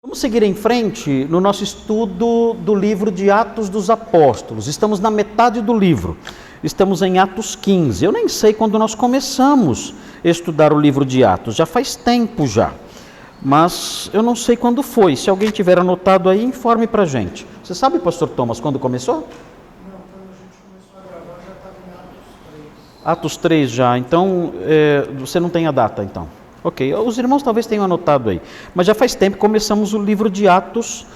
Vamos seguir em frente no nosso estudo do livro de Atos dos Apóstolos. Estamos na metade do livro, estamos em Atos 15. Eu nem sei quando nós começamos a estudar o livro de Atos, já faz tempo já, mas eu não sei quando foi. Se alguém tiver anotado aí, informe para a gente. Você sabe, pastor Thomas, quando começou? Não, quando a gente começou a gravar já estava em Atos 3. Atos 3 já, então você não tem a data então. Ok, os irmãos talvez tenham anotado aí, mas já faz tempo que começamos o livro de Atos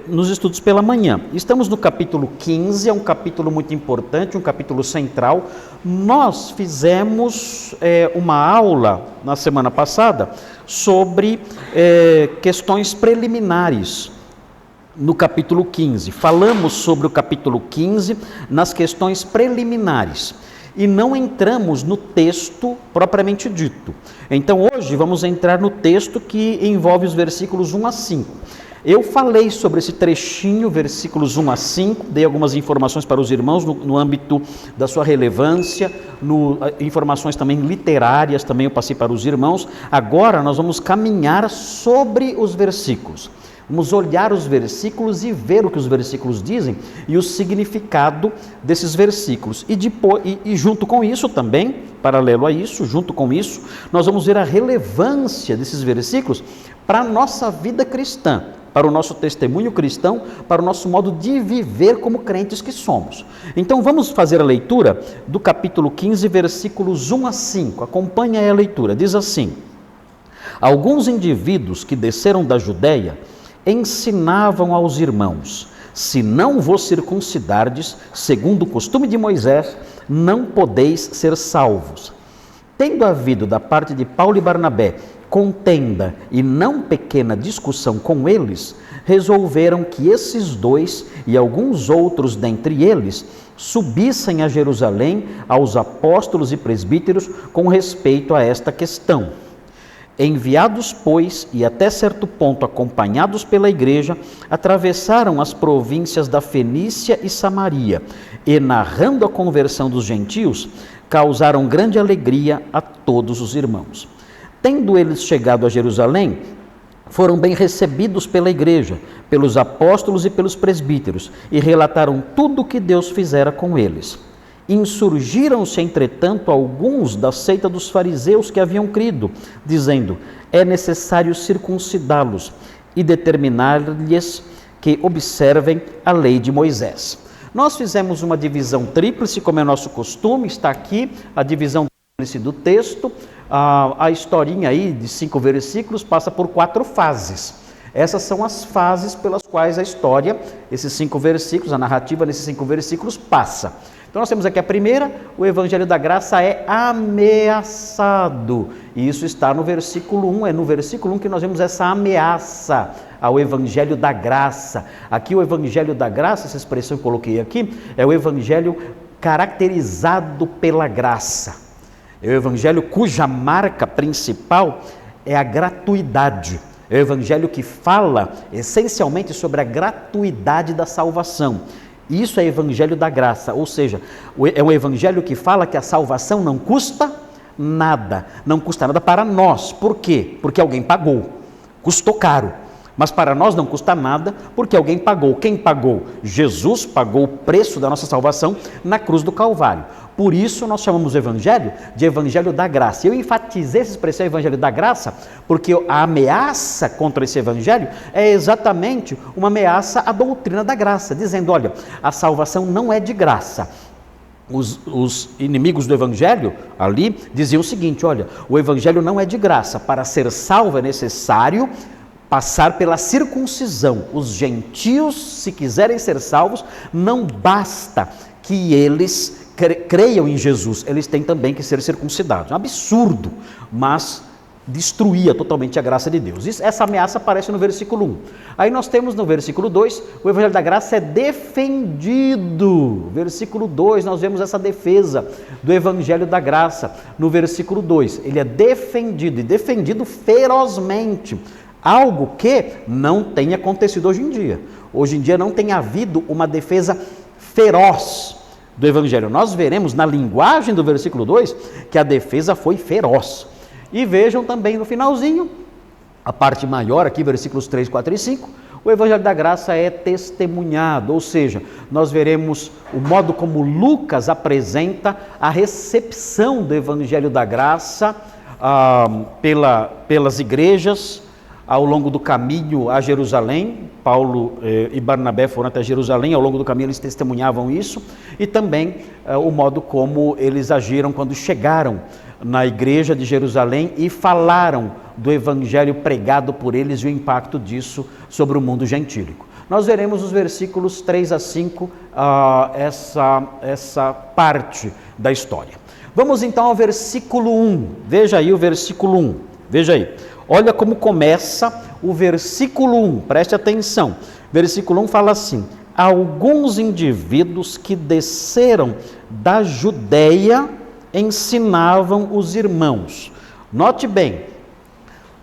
nos estudos pela manhã. Estamos no capítulo 15, é um capítulo muito importante, um capítulo central. Nós fizemos uma aula na semana passada sobre questões preliminares no capítulo 15. Falamos sobre o capítulo 15 nas questões preliminares. E não entramos no texto propriamente dito. Então hoje vamos entrar no texto que envolve os versículos 1 a 5. Eu falei sobre esse trechinho, versículos 1 a 5, dei algumas informações para os irmãos no âmbito da sua relevância, informações também literárias, também eu passei para os irmãos. Agora nós vamos caminhar sobre os versículos. Vamos olhar os versículos e ver o que os versículos dizem e o significado desses versículos. E junto com isso também, paralelo a isso, junto com isso, nós vamos ver a relevância desses versículos para a nossa vida cristã, para o nosso testemunho cristão, para o nosso modo de viver como crentes que somos. Então vamos fazer a leitura do capítulo 15, versículos 1 a 5. Acompanhe aí a leitura. Diz assim: alguns indivíduos que desceram da Judéia ensinavam aos irmãos: se não vos circuncidardes, segundo o costume de Moisés, não podeis ser salvos. Tendo havido da parte de Paulo e Barnabé contenda e não pequena discussão com eles, resolveram que esses dois e alguns outros dentre eles subissem a Jerusalém aos apóstolos e presbíteros com respeito a esta questão. Enviados, pois, e até certo ponto acompanhados pela igreja, atravessaram as províncias da Fenícia e Samaria e, narrando a conversão dos gentios, causaram grande alegria a todos os irmãos. Tendo eles chegado a Jerusalém, foram bem recebidos pela igreja, pelos apóstolos e pelos presbíteros, e relataram tudo o que Deus fizera com eles. Insurgiram-se, entretanto, alguns da seita dos fariseus que haviam crido, dizendo: é necessário circuncidá-los e determinar-lhes que observem a lei de Moisés. Nós fizemos uma divisão tríplice, como é nosso costume, está aqui a divisão tríplice do texto. A historinha aí de 5 versículos passa por 4 fases. Essas são as fases pelas quais a história, esses 5 versículos, a narrativa nesses 5 versículos passa. Então nós temos aqui a primeira: o Evangelho da Graça é ameaçado. E isso está no versículo 1, é no versículo 1 que nós vemos essa ameaça ao Evangelho da Graça. Aqui o Evangelho da Graça, essa expressão que eu coloquei aqui, é o Evangelho caracterizado pela graça. É o Evangelho cuja marca principal é a gratuidade. É o Evangelho que fala essencialmente sobre a gratuidade da salvação. Isso é Evangelho da Graça, ou seja, é um Evangelho que fala que a salvação não custa nada para nós. Por quê? Porque alguém pagou, custou caro. Mas para nós não custa nada, porque alguém pagou. Quem pagou? Jesus pagou o preço da nossa salvação na cruz do Calvário. Por isso nós chamamos o Evangelho de Evangelho da Graça. Eu enfatizei essa expressão Evangelho da Graça, porque a ameaça contra esse Evangelho é exatamente uma ameaça à doutrina da graça, dizendo: olha, a salvação não é de graça. Os inimigos do Evangelho ali diziam o seguinte: olha, o Evangelho não é de graça, para ser salvo é necessário passar pela circuncisão. Os gentios, se quiserem ser salvos, não basta que eles creiam em Jesus, eles têm também que ser circuncidados. Um absurdo, mas destruía totalmente a graça de Deus. Essa ameaça aparece no versículo 1. Aí nós temos no versículo 2, o Evangelho da Graça é defendido. Versículo 2, nós vemos essa defesa do Evangelho da Graça. No versículo 2, ele é defendido, e defendido ferozmente. Algo que não tem acontecido hoje em dia. Hoje em dia não tem havido uma defesa feroz do Evangelho. Nós veremos na linguagem do versículo 2 que a defesa foi feroz. E vejam também no finalzinho, a parte maior aqui, versículos 3, 4 e 5, o Evangelho da Graça é testemunhado, ou seja, nós veremos o modo como Lucas apresenta a recepção do Evangelho da Graça pelas igrejas ao longo do caminho a Jerusalém. Paulo e Barnabé foram até Jerusalém, ao longo do caminho eles testemunhavam isso, e também o modo como eles agiram quando chegaram na igreja de Jerusalém e falaram do evangelho pregado por eles e o impacto disso sobre o mundo gentílico. Nós veremos os versículos 3 a 5, essa parte da história. Vamos então ao versículo 1, veja aí o versículo 1, veja aí. Olha como começa o versículo 1, preste atenção. Versículo 1 fala assim: alguns indivíduos que desceram da Judeia ensinavam os irmãos. Note bem,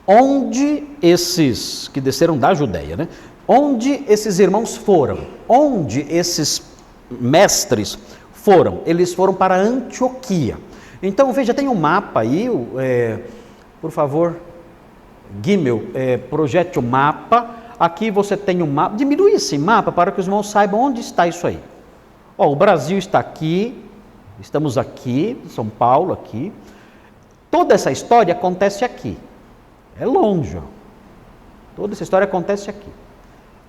onde esses que desceram da Judeia, né? Onde esses irmãos foram? Onde esses mestres foram? Eles foram para Antioquia. Então veja, tem um mapa aí, por favor, Gimel, projete o mapa. Aqui você tem um mapa, diminui esse mapa para que os irmãos saibam onde está isso aí. Ó, o Brasil está aqui, estamos aqui, São Paulo aqui. Toda essa história acontece aqui, é longe, ó. Toda essa história acontece aqui,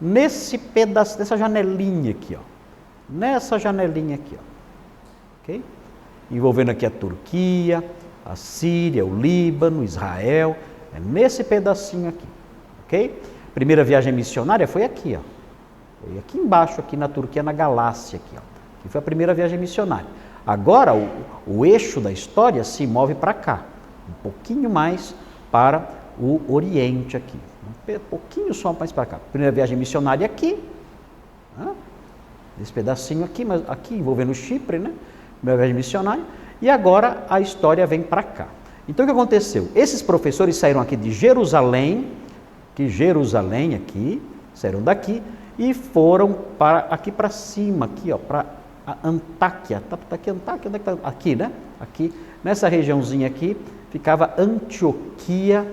nesse pedaço, nessa janelinha aqui, ó. Nessa janelinha aqui, ó. Ok? Envolvendo aqui a Turquia, a Síria, o Líbano, Israel. É nesse pedacinho aqui, ok? Primeira viagem missionária foi aqui, ó. Foi aqui embaixo, aqui na Turquia, na Galácia, aqui, ó. Que foi a primeira viagem missionária. Agora, o eixo da história se move para cá, um pouquinho mais para o Oriente aqui, um pouquinho só mais para cá. Primeira viagem missionária aqui, esse pedacinho aqui, mas aqui envolvendo Chipre, né? Primeira viagem missionária. E agora a história vem para cá. Então o que aconteceu? Esses professores saíram aqui de Jerusalém, aqui, saíram daqui e foram aqui para cima, aqui, ó, para Antáquia. Tá aqui Antáquia, onde é que tá? Aqui, né? Aqui, nessa regiãozinha aqui, ficava Antioquia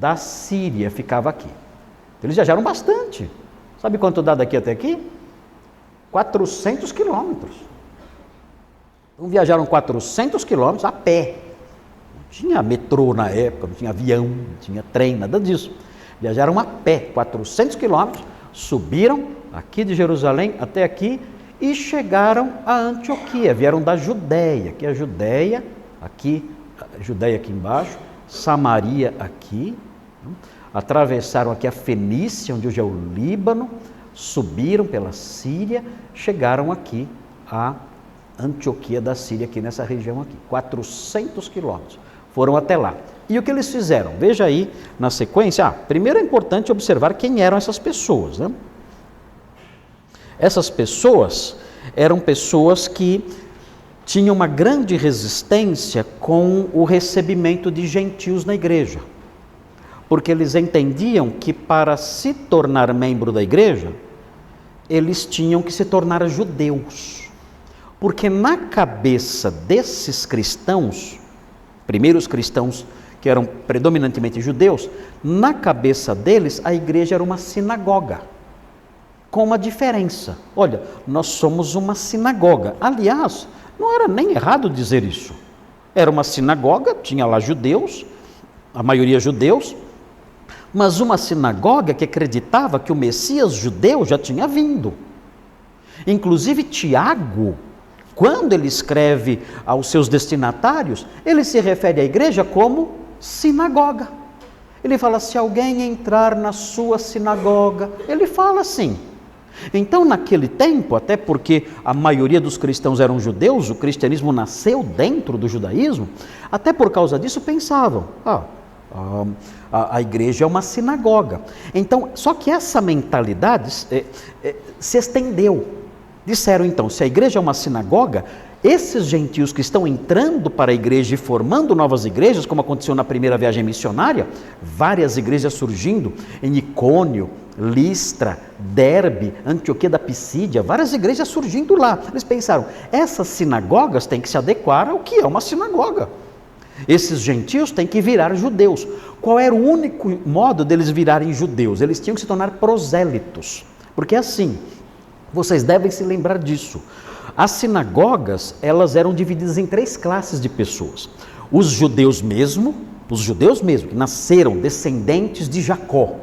da Síria, ficava aqui. Então, eles viajaram bastante. Sabe quanto dá daqui até aqui? 400 quilômetros. Então viajaram 400 quilômetros a pé. Tinha metrô na época, não tinha avião, não tinha trem, nada disso. Viajaram a pé, 400 quilômetros, subiram aqui de Jerusalém até aqui e chegaram a Antioquia. Vieram da Judéia, aqui a Judéia aqui embaixo, Samaria aqui, atravessaram aqui a Fenícia, onde hoje é o Líbano, subiram pela Síria, chegaram aqui a Antioquia da Síria, aqui nessa região aqui, 400 quilômetros. Foram até lá. E o que eles fizeram? Veja aí na sequência. Primeiro é importante observar quem eram essas pessoas, né? Essas pessoas eram pessoas que tinham uma grande resistência com o recebimento de gentios na igreja. Porque eles entendiam que para se tornar membro da igreja, eles tinham que se tornar judeus. Porque na cabeça desses cristãos, primeiros cristãos que eram predominantemente judeus, na cabeça deles a igreja era uma sinagoga, com uma diferença. Olha, nós somos uma sinagoga. Aliás, não era nem errado dizer isso. Era uma sinagoga, tinha lá judeus, a maioria judeus, mas uma sinagoga que acreditava que o Messias judeu já tinha vindo. Inclusive Tiago, quando ele escreve aos seus destinatários, ele se refere à igreja como sinagoga. Ele fala, se alguém entrar na sua sinagoga, ele fala assim. Então, naquele tempo, até porque a maioria dos cristãos eram judeus, o cristianismo nasceu dentro do judaísmo, até por causa disso pensavam, a igreja é uma sinagoga. Então, só que essa mentalidade se estendeu. Disseram então, se a igreja é uma sinagoga, esses gentios que estão entrando para a igreja e formando novas igrejas, como aconteceu na primeira viagem missionária, várias igrejas surgindo em Icônio, Listra, Derbe, Antioquia da Pisídia, várias igrejas surgindo lá. Eles pensaram, essas sinagogas têm que se adequar ao que é uma sinagoga. Esses gentios têm que virar judeus. Qual era o único modo deles virarem judeus? Eles tinham que se tornar prosélitos. Porque assim, vocês devem se lembrar disso. As sinagogas, elas eram divididas em 3 classes de pessoas. Os judeus mesmo, que nasceram descendentes de Jacó,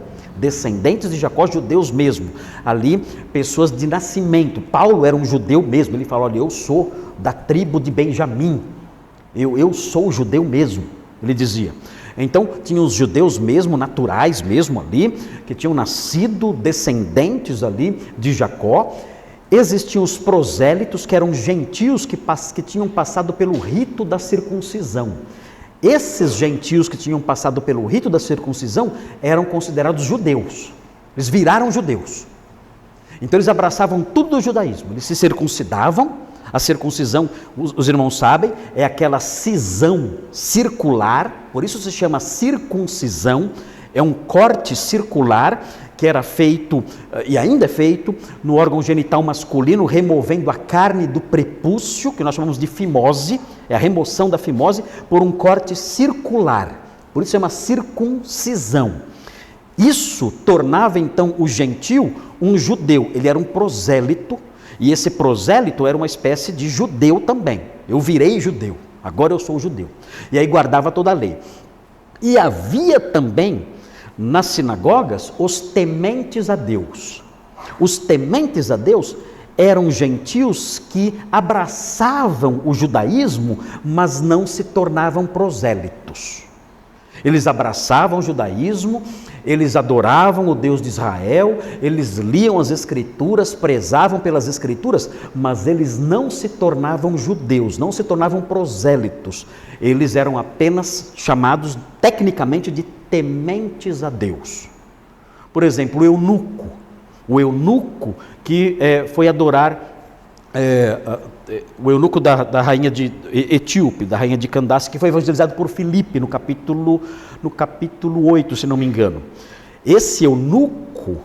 judeus mesmo, ali pessoas de nascimento. Paulo era um judeu mesmo, ele fala, olha, eu sou da tribo de Benjamim, eu sou judeu mesmo, ele dizia. Então tinha os judeus mesmo, naturais mesmo ali, que tinham nascido descendentes ali de Jacó. Existiam os prosélitos, que eram gentios que tinham passado pelo rito da circuncisão. Esses gentios que tinham passado pelo rito da circuncisão eram considerados judeus. Eles viraram judeus. Então eles abraçavam tudo do judaísmo. Eles se circuncidavam. A circuncisão, os irmãos sabem, é aquela cisão circular, por isso se chama circuncisão. É um corte circular que era feito, e ainda é feito, no órgão genital masculino, removendo a carne do prepúcio, que nós chamamos de fimose, é a remoção da fimose, por um corte circular. Por isso se chama circuncisão. Isso tornava então o gentio um judeu, ele era um prosélito, e esse prosélito era uma espécie de judeu também. Eu virei judeu, agora eu sou judeu. E aí guardava toda a lei. E havia também nas sinagogas os tementes a Deus. Os tementes a Deus eram gentios que abraçavam o judaísmo, mas não se tornavam prosélitos. Eles abraçavam o judaísmo, eles adoravam o Deus de Israel, eles liam as Escrituras, prezavam pelas Escrituras, mas eles não se tornavam judeus, não se tornavam prosélitos. Eles eram apenas chamados tecnicamente de tementes a Deus. Por exemplo, o eunuco que foi adorar, o eunuco da rainha de Etíope, da rainha de Candace, que foi evangelizado por Filipe no capítulo 8, se não me engano. Esse eunuco,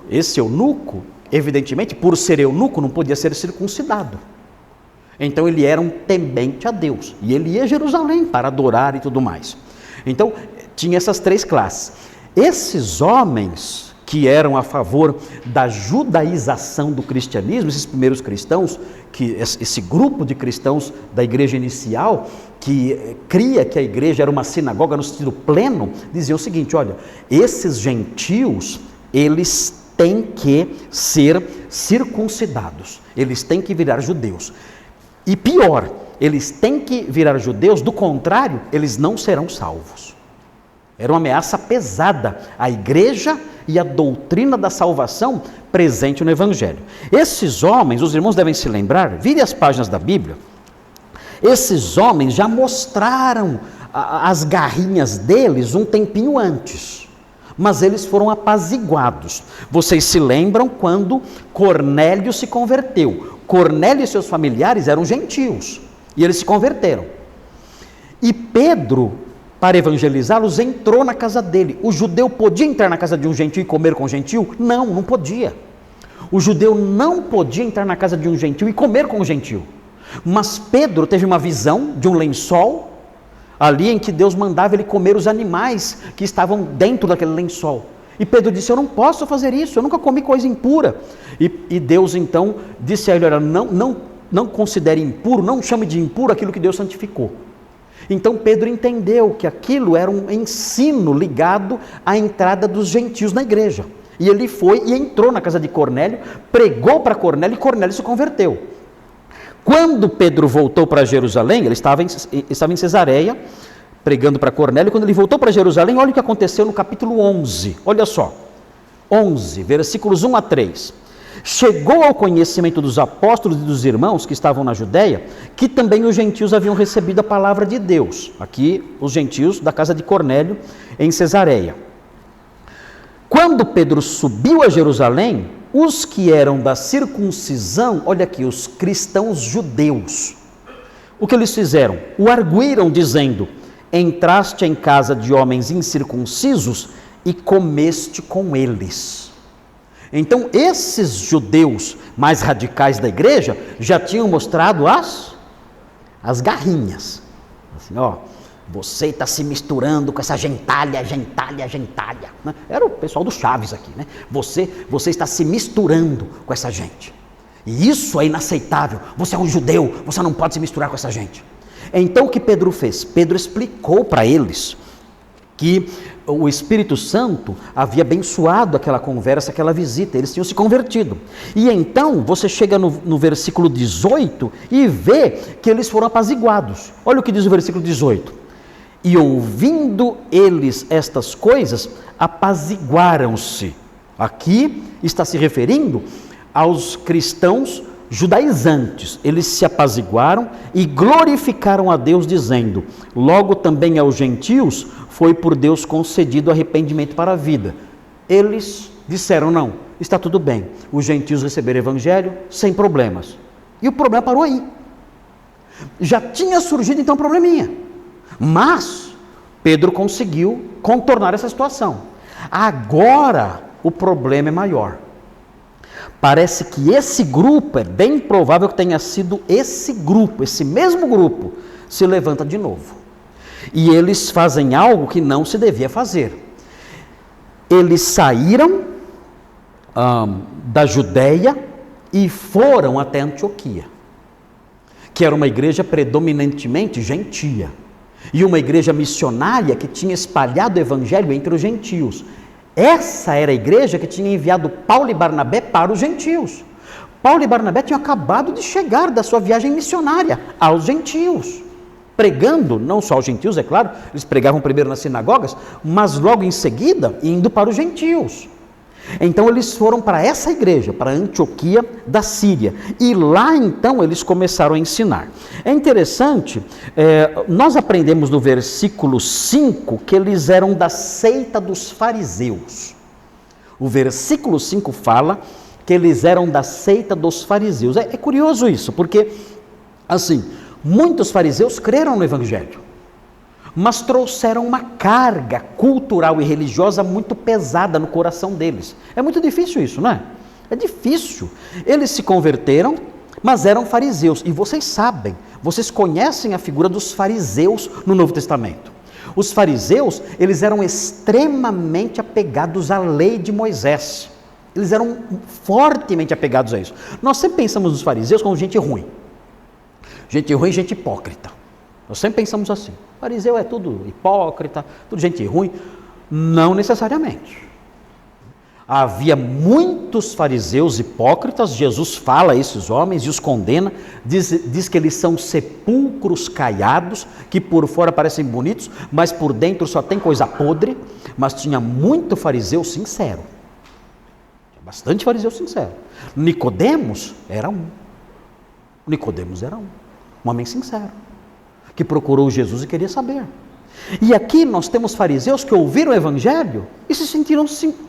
evidentemente, por ser eunuco, não podia ser circuncidado. Então ele era um temente a Deus, e ele ia a Jerusalém para adorar e tudo mais. Então tinha essas 3 classes. Esses homens que eram a favor da judaização do cristianismo, esses primeiros cristãos, esse grupo de cristãos da igreja inicial, que cria que a igreja era uma sinagoga no sentido pleno, dizia o seguinte, olha, esses gentios, eles têm que ser circuncidados, eles têm que virar judeus. E pior, eles têm que virar judeus, do contrário, eles não serão salvos. Era uma ameaça pesada à igreja e à doutrina da salvação presente no Evangelho. Esses homens, os irmãos devem se lembrar, vire as páginas da Bíblia, esses homens já mostraram as garrinhas deles um tempinho antes, mas eles foram apaziguados. Vocês se lembram quando Cornélio se converteu? Cornélio e seus familiares eram gentios, e eles se converteram. E Pedro, para evangelizá-los, entrou na casa dele. O judeu podia entrar na casa de um gentio e comer com um gentio? Não, não podia. O judeu não podia entrar na casa de um gentio e comer com um gentio. Mas Pedro teve uma visão de um lençol, ali em que Deus mandava ele comer os animais que estavam dentro daquele lençol. E Pedro disse, eu não posso fazer isso, eu nunca comi coisa impura. E Deus então disse a ele, olha, não considere impuro, não chame de impuro aquilo que Deus santificou. Então Pedro entendeu que aquilo era um ensino ligado à entrada dos gentios na igreja. E ele foi e entrou na casa de Cornélio, pregou para Cornélio e Cornélio se converteu. Quando Pedro voltou para Jerusalém, ele estava em Cesareia, pregando para Cornélio. Quando ele voltou para Jerusalém, olha o que aconteceu no capítulo 11, olha só, 11, versículos 1 a 3. Chegou ao conhecimento dos apóstolos e dos irmãos que estavam na Judéia, que também os gentios haviam recebido a palavra de Deus. Aqui, os gentios da casa de Cornélio, em Cesareia. Quando Pedro subiu a Jerusalém, os que eram da circuncisão, olha aqui, os cristãos judeus, o que eles fizeram? O arguíram dizendo, entraste em casa de homens incircuncisos e comeste com eles. Então, esses judeus mais radicais da igreja já tinham mostrado as garrinhas. Assim, ó, Você está se misturando com essa gentalha. Né? Era o pessoal do Chaves aqui, né? Você está se misturando com essa gente. E isso é inaceitável. Você é um judeu, você não pode se misturar com essa gente. Então o que Pedro fez? Pedro explicou para eles que o Espírito Santo havia abençoado aquela conversa, aquela visita, eles tinham se convertido. E então você chega no versículo 18 e vê que eles foram apaziguados. Olha o que diz o versículo 18. E ouvindo eles estas coisas, apaziguaram-se. Aqui está se referindo aos cristãos judaizantes. Eles se apaziguaram e glorificaram a Deus, dizendo: logo também aos gentios foi por Deus concedido arrependimento para a vida. Eles disseram: não, está tudo bem, os gentios receberam o evangelho sem problemas. E o problema parou aí. Já tinha surgido então um probleminha, mas Pedro conseguiu contornar essa situação. Agora o problema é maior. Parece que esse grupo, é bem provável que tenha sido esse grupo, esse mesmo grupo, se levanta de novo. E eles fazem algo que não se devia fazer. Eles saíram da Judéia e foram até Antioquia, que era uma igreja predominantemente gentia, e uma igreja missionária que tinha espalhado o evangelho entre os gentios. Essa era a igreja que tinha enviado Paulo e Barnabé para os gentios. Paulo e Barnabé tinham acabado de chegar da sua viagem missionária aos gentios, pregando, não só aos gentios, é claro, eles pregavam primeiro nas sinagogas, mas logo em seguida indo para os gentios. Então eles foram para essa igreja, para Antioquia da Síria, e lá então eles começaram a ensinar. É interessante, nós aprendemos no versículo 5 que eles eram da seita dos fariseus. O versículo 5 fala que eles eram da seita dos fariseus. É curioso isso, porque assim, muitos fariseus creram no evangelho, mas trouxeram uma carga cultural e religiosa muito pesada no coração deles. É muito difícil isso, não é? É difícil. Eles se converteram, mas eram fariseus. E vocês sabem, vocês conhecem a figura dos fariseus no Novo Testamento. Os fariseus, eles eram extremamente apegados à lei de Moisés. Eles eram fortemente apegados a isso. Nós sempre pensamos nos fariseus como gente ruim. Gente ruim, gente hipócrita. Nós sempre pensamos assim. Fariseu é tudo hipócrita, tudo gente ruim. Não necessariamente. Havia muitos fariseus hipócritas. Jesus fala a esses homens e os condena. Diz que eles são sepulcros caiados, que por fora parecem bonitos, mas por dentro só tem coisa podre. Mas tinha muito fariseu sincero. Bastante fariseu sincero. Nicodemos era um. Nicodemos era um homem sincero, que procurou Jesus e queria saber. E aqui nós temos fariseus que ouviram o evangelho e se sentiram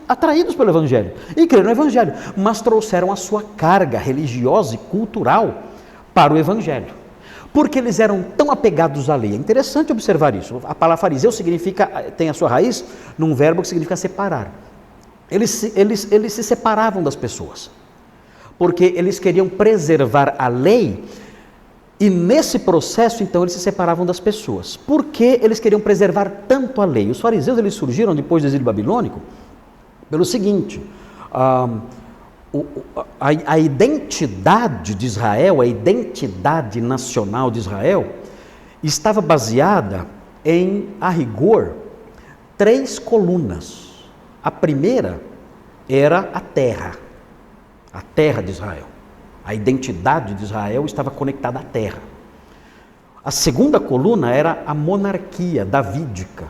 atraídos pelo evangelho e creram no evangelho, mas trouxeram a sua carga religiosa e cultural para o evangelho, porque eles eram tão apegados à lei. É interessante observar isso. A palavra fariseu tem a sua raiz num verbo que significa separar. Eles se separavam das pessoas, porque eles queriam preservar a lei. E nesse processo, então, eles se separavam das pessoas. Por que eles queriam preservar tanto a lei? Os fariseus, eles surgiram depois do exílio babilônico pelo seguinte: a identidade de Israel, a identidade nacional de Israel, estava baseada em, a rigor, 3 colunas. A primeira era a terra de Israel. A identidade de Israel estava conectada à terra. A segunda coluna era a monarquia davídica.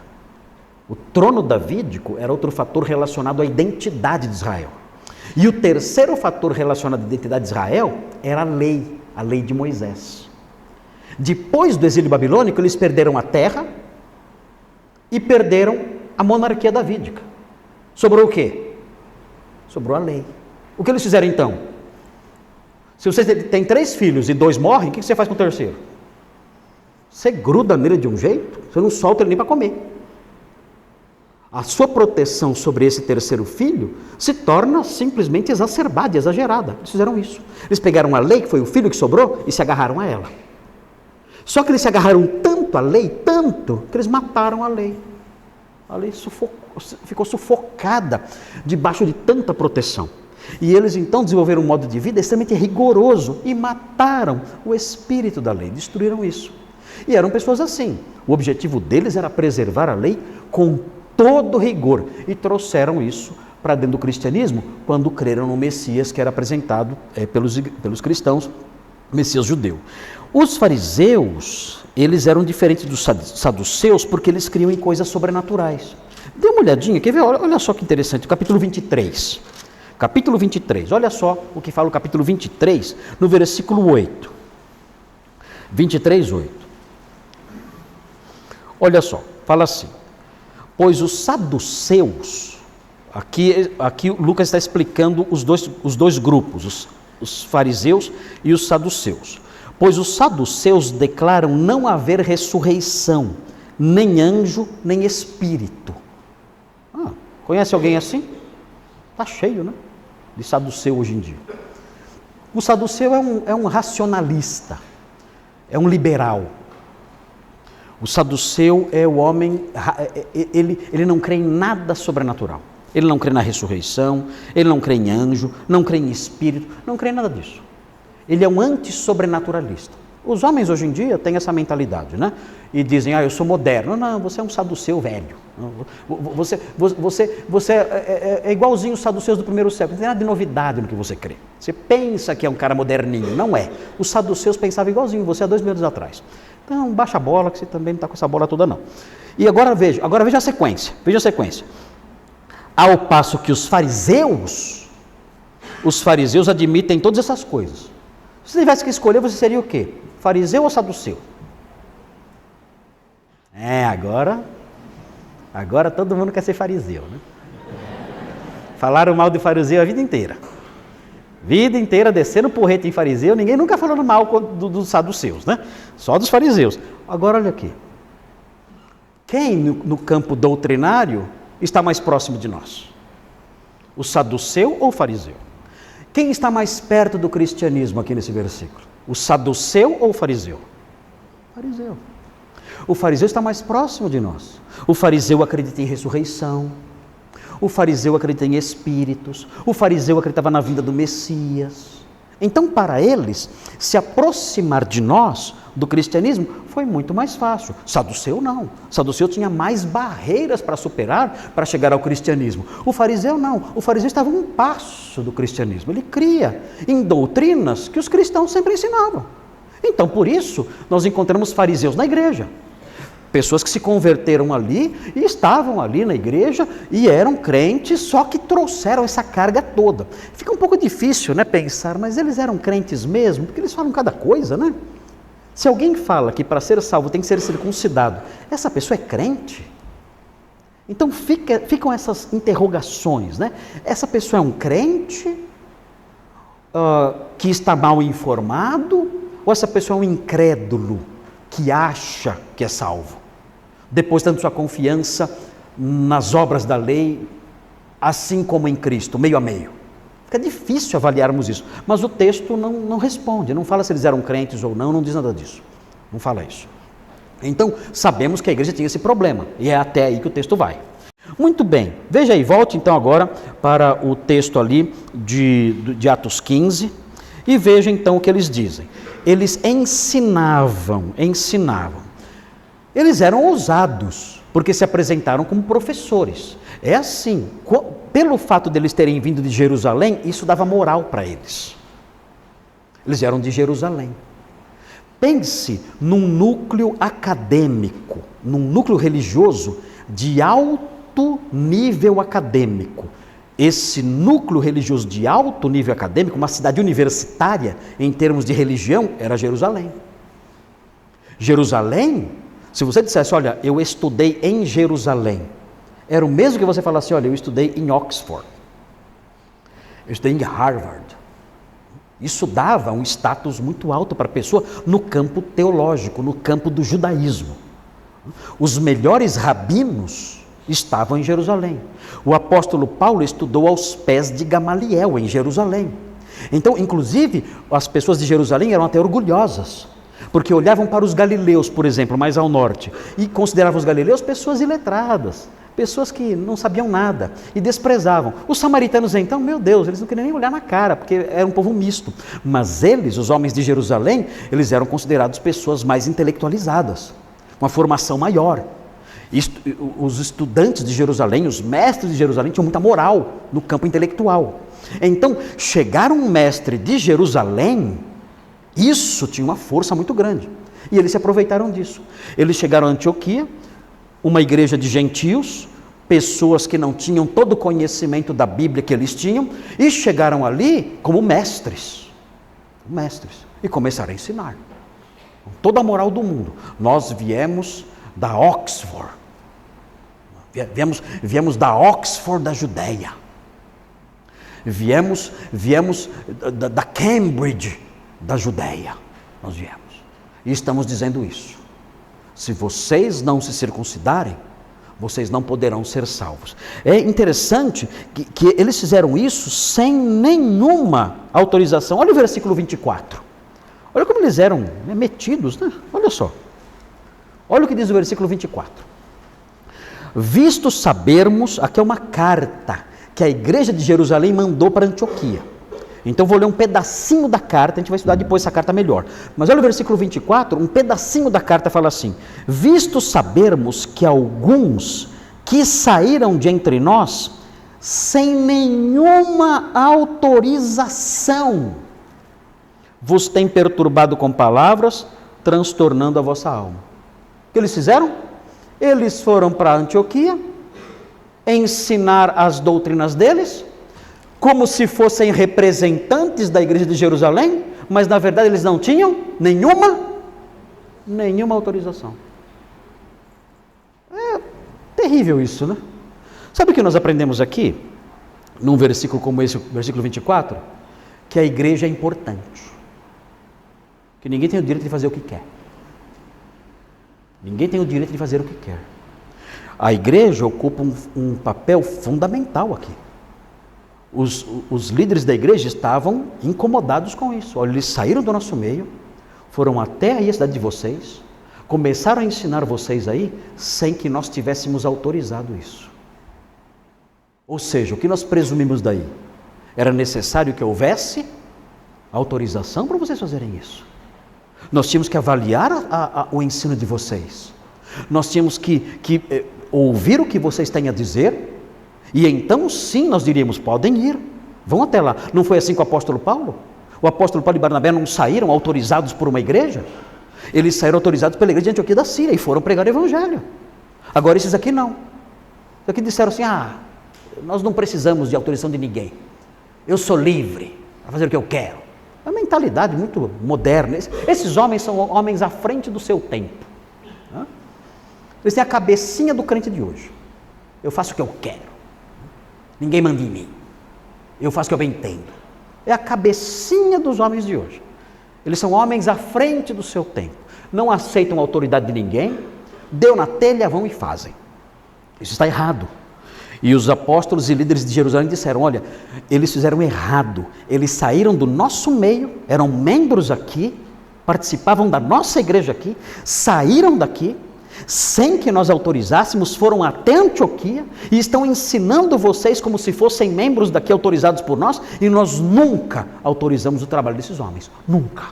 O trono davídico era outro fator relacionado à identidade de Israel. E o terceiro fator relacionado à identidade de Israel era a lei de Moisés. Depois do exílio babilônico, eles perderam a terra e perderam a monarquia davídica. Sobrou o quê? Sobrou a lei. O que eles fizeram então? Se você tem 3 filhos e 2 morrem, o que você faz com o terceiro? Você gruda nele de um jeito, você não solta ele nem para comer. A sua proteção sobre esse terceiro filho se torna simplesmente exacerbada, exagerada. Eles fizeram isso. Eles pegaram a lei, que foi o filho que sobrou, e se agarraram a ela. Só que eles se agarraram tanto tanto a lei, tanto, que eles mataram a lei. A lei ficou sufocada debaixo de tanta proteção. E eles então desenvolveram um modo de vida extremamente rigoroso e mataram o espírito da lei, destruíram isso. E eram pessoas assim. O objetivo deles era preservar a lei com todo rigor e trouxeram isso para dentro do cristianismo quando creram no Messias que era apresentado pelos cristãos, o Messias judeu. Os fariseus, eles eram diferentes dos saduceus porque eles criam em coisas sobrenaturais. Dê uma olhadinha, quer ver? Olha só que interessante, o capítulo 23. Capítulo 23, olha só o que fala o capítulo 23, no versículo 8. 23, 8. Olha só, fala assim: pois os saduceus, aqui Lucas está explicando os dois grupos, os fariseus e os saduceus. Pois os saduceus declaram não haver ressurreição, nem anjo, nem espírito. Conhece alguém assim? Está cheio, né? De saduceu hoje em dia. O saduceu é um racionalista, é um liberal. O saduceu é o homem, ele não crê em nada sobrenatural. Ele não crê na ressurreição, ele não crê em anjo, não crê em espírito, não crê em nada disso. Ele é um antissobrenaturalista. Os homens hoje em dia têm essa mentalidade, né? E dizem, eu sou moderno. Não, você é um saduceu velho. Você é igualzinho os saduceus do primeiro século. Não tem nada de novidade no que você crê. Você pensa que é um cara moderninho. Não é. Os saduceus pensavam igualzinho você há 2.000 anos atrás. Então, baixa a bola, que você também não está com essa bola toda, não. E agora veja a sequência. Veja a sequência. Ao passo que os fariseus admitem todas essas coisas. Se você tivesse que escolher, você seria o quê? Fariseu ou saduceu? Agora todo mundo quer ser fariseu, né? Falaram mal de fariseu a vida inteira. Vida inteira descendo porrete em fariseu, ninguém nunca falando mal dos saduceus, né? Só dos fariseus. Agora olha aqui. Quem no campo doutrinário está mais próximo de nós? O saduceu ou o fariseu? Quem está mais perto do cristianismo aqui nesse versículo? O saduceu ou o fariseu? Fariseu. O fariseu está mais próximo de nós. O fariseu acredita em ressurreição. O fariseu acredita em espíritos. O fariseu acreditava na vinda do Messias. Então, para eles, se aproximar de nós, do cristianismo, foi muito mais fácil. Saduceu não. Saduceu tinha mais barreiras para superar para chegar ao cristianismo. O fariseu não. O fariseu estava um passo do cristianismo. Ele cria em doutrinas que os cristãos sempre ensinavam. Então, por isso, nós encontramos fariseus na igreja. Pessoas que se converteram ali e estavam ali na igreja e eram crentes, só que trouxeram essa carga toda. Fica um pouco difícil, né, pensar, mas eles eram crentes mesmo? Porque eles falam cada coisa, né? Se alguém fala que para ser salvo tem que ser circuncidado, essa pessoa é crente? Então ficam essas interrogações, né? Essa pessoa é um crente que está mal informado, ou essa pessoa é um incrédulo que acha que é salvo, depois dando sua confiança nas obras da lei, assim como em Cristo, meio a meio? Fica difícil avaliarmos isso, mas o texto não responde, não fala se eles eram crentes ou não diz nada disso, não fala isso. Então, sabemos que a igreja tinha esse problema, e é até aí que o texto vai. Muito bem, veja aí, volte então agora para o texto ali de Atos 15, e veja então o que eles dizem. Eles ensinavam. Eles eram ousados, porque se apresentaram como professores. É assim, pelo fato deles terem vindo de Jerusalém, isso dava moral para eles. Eles eram de Jerusalém. Pense num núcleo acadêmico, num núcleo religioso de alto nível acadêmico. Esse núcleo religioso de alto nível acadêmico, uma cidade universitária em termos de religião, era Jerusalém. Jerusalém, se você dissesse, olha, eu estudei em Jerusalém, era o mesmo que você falasse, olha, eu estudei em Oxford, eu estudei em Harvard. Isso dava um status muito alto para a pessoa no campo teológico, no campo do judaísmo. Os melhores rabinos estavam em Jerusalém. O apóstolo Paulo estudou aos pés de Gamaliel, em Jerusalém. Então, inclusive, as pessoas de Jerusalém eram até orgulhosas, Porque olhavam para os galileus, por exemplo, mais ao norte, e consideravam os galileus pessoas iletradas, pessoas que não sabiam nada e desprezavam. Os samaritanos então, meu Deus, eles não queriam nem olhar na cara, porque era um povo misto. Mas eles, os homens de Jerusalém, eles eram considerados pessoas mais intelectualizadas, uma formação maior. Os estudantes de Jerusalém, os mestres de Jerusalém tinham muita moral no campo intelectual. Então, chegar um mestre de Jerusalém, isso tinha uma força muito grande. E eles se aproveitaram disso. Eles chegaram a Antioquia, uma igreja de gentios, pessoas que não tinham todo o conhecimento da Bíblia que eles tinham, e chegaram ali como mestres, e começaram a ensinar, com toda a moral do mundo. Nós viemos da Oxford, viemos da Oxford da Judéia, viemos da Cambridge da Judéia, nós viemos, e estamos dizendo isso. Se vocês não se circuncidarem, vocês não poderão ser salvos. É interessante que eles fizeram isso sem nenhuma autorização. Olha o versículo 24. Olha como eles eram metidos, né? Olha só. Olha o que diz o versículo 24. Visto sabermos, aqui é uma carta que a igreja de Jerusalém mandou para Antioquia. Então vou ler um pedacinho da carta, a gente vai estudar depois essa carta melhor. Mas olha o versículo 24, um pedacinho da carta fala assim: visto sabermos que alguns que saíram de entre nós, sem nenhuma autorização, vos têm perturbado com palavras, transtornando a vossa alma. O que eles fizeram? Eles foram para Antioquia, ensinar as doutrinas deles, como se fossem representantes da igreja de Jerusalém, mas na verdade eles não tinham nenhuma autorização. É terrível isso, né? Sabe o que nós aprendemos aqui, num versículo como esse, versículo 24? Que a igreja é importante, que ninguém tem o direito de fazer o que quer. Ninguém tem o direito de fazer o que quer. A igreja ocupa um papel fundamental aqui. Os líderes da igreja estavam incomodados com isso. Olha, eles saíram do nosso meio, foram até aí a cidade de vocês, começaram a ensinar vocês aí, sem que nós tivéssemos autorizado isso. Ou seja, o que nós presumimos daí? Era necessário que houvesse autorização para vocês fazerem isso. Nós tínhamos que avaliar o ensino de vocês. Nós tínhamos que ouvir o que vocês têm a dizer. E então sim nós diríamos, podem ir, vão até lá. Não foi assim com o apóstolo Paulo? O apóstolo Paulo e Barnabé não saíram autorizados por uma igreja? Eles saíram autorizados pela igreja de Antioquia da Síria e foram pregar o evangelho. Agora esses aqui não. Esses aqui disseram assim, nós não precisamos de autorização de ninguém. Eu sou livre para fazer o que eu quero. É uma mentalidade muito moderna. Esses homens são homens à frente do seu tempo. Eles têm a cabecinha do crente de hoje. Eu faço o que eu quero. Ninguém manda em mim. Eu faço o que eu bem entendo. É a cabecinha dos homens de hoje. Eles são homens à frente do seu tempo. Não aceitam a autoridade de ninguém. Deu na telha, vão e fazem. Isso está errado. E os apóstolos e líderes de Jerusalém disseram, olha, eles fizeram errado. Eles saíram do nosso meio, eram membros aqui, participavam da nossa igreja aqui, saíram daqui, sem que nós autorizássemos, foram até Antioquia e estão ensinando vocês como se fossem membros daqui autorizados por nós, e nós nunca autorizamos o trabalho desses homens, nunca.